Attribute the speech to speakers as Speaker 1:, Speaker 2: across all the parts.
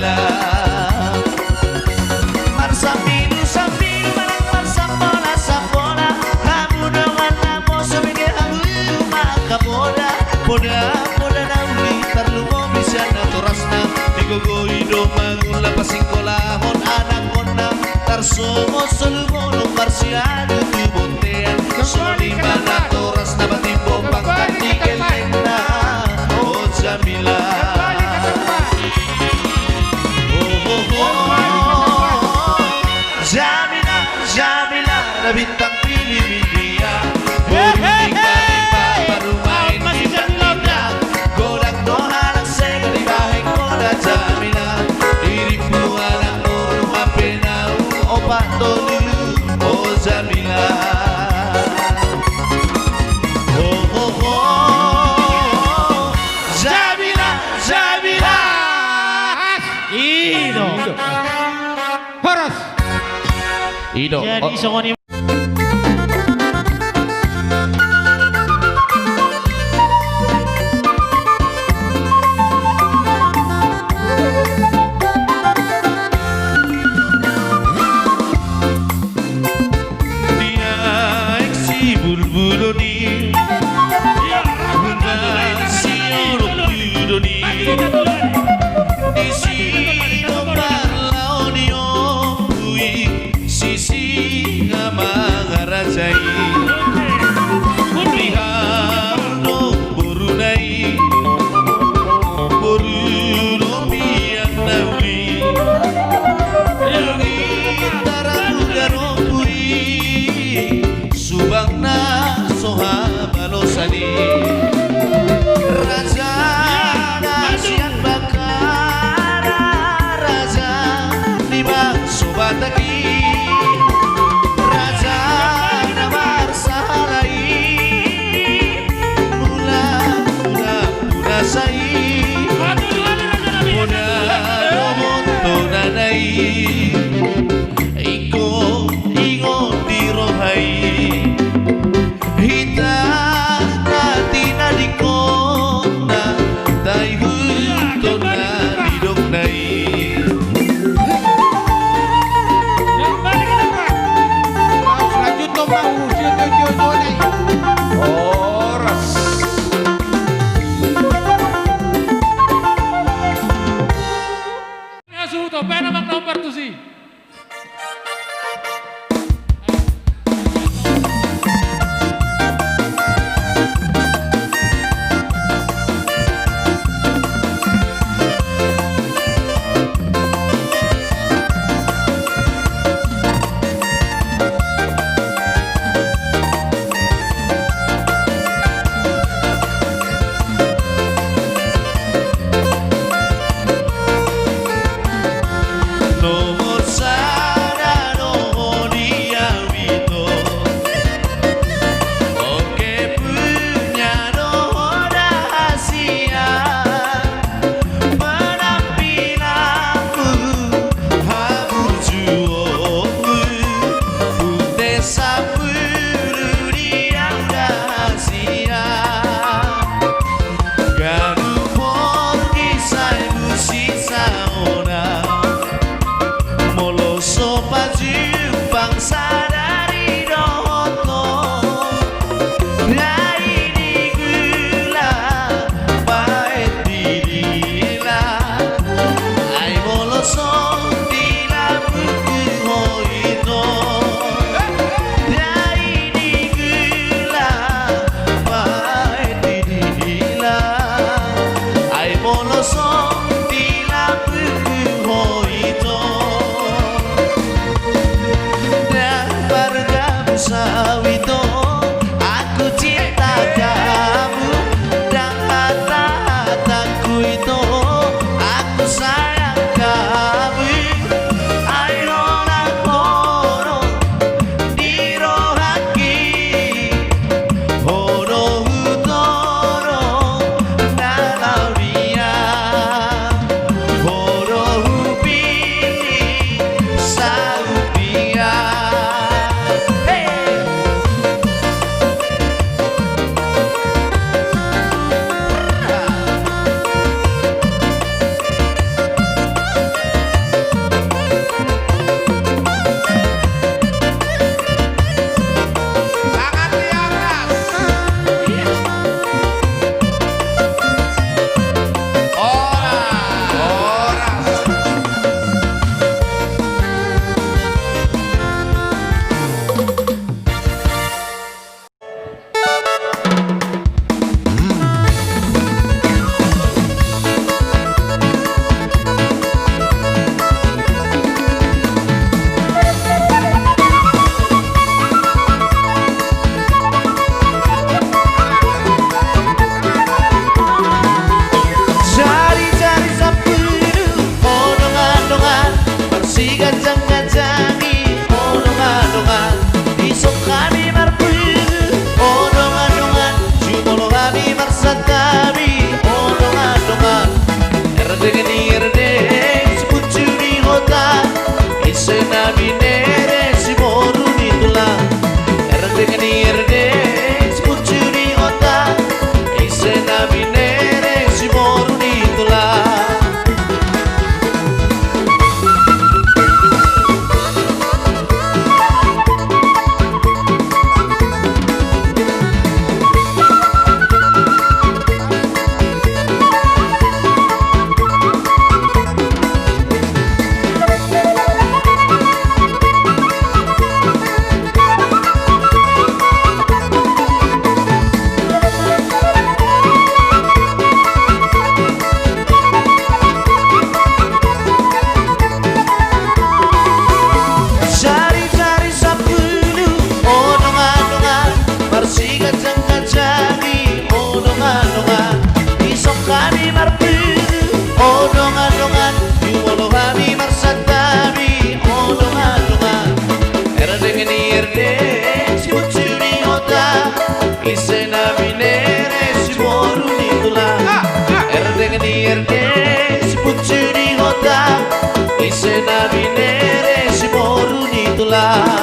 Speaker 1: Jamila. Marsamino sambil marang marsambola sambola, kamu dengan namo sebagai halu makabola. Poda na uli perlu mo bisa na torasna, digogoi do mangula pasingkolahon anak kona, tarsomo solumono marsiado tubontean, solima na toras na batimbo pangkatigen na. Oh Jamila, Jamila, Jamila, na bintang Pilipinia. Bumili ka rin pa, parumain di Manila. Godak doha lang sega di bahay ko na Jamila. Iripuan ang oro mapenaw o patolu, o Jamila. Oh, oh, oh, Jamila, Jamila.
Speaker 2: Ido. Horas.
Speaker 3: Ido.
Speaker 2: Jadi songoni
Speaker 1: Sisi nga mga bola.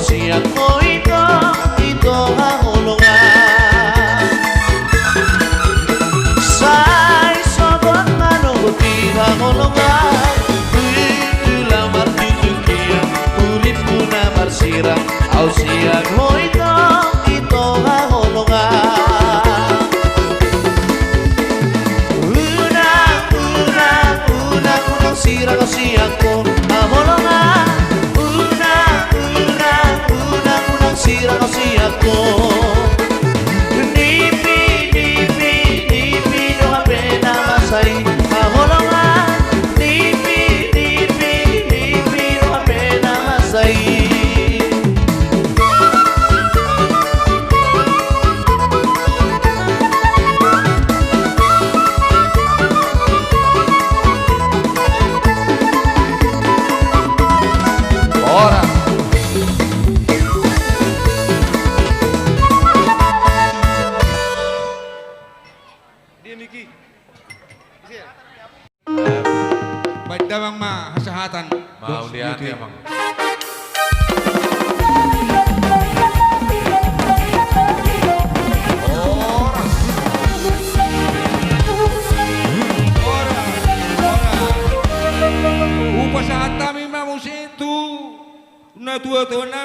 Speaker 1: Siang mo ito ang ulungan. Sa isobot manuguti ang ulungan, ito lang martitukian, ulit mo na marsira. Aw siang mo ito ang ulungan. Unang sira ko siyang ko ang ulungan. Sira kasi ako. Nipi nyo kami na masay mahulungan. Nipi nyo kami na masay.
Speaker 3: Ora.
Speaker 2: Ba't daw ang mahasahatan?
Speaker 3: Maulian ya, Mang.
Speaker 2: Upasahan kami mamusin tu. Na tua-tua na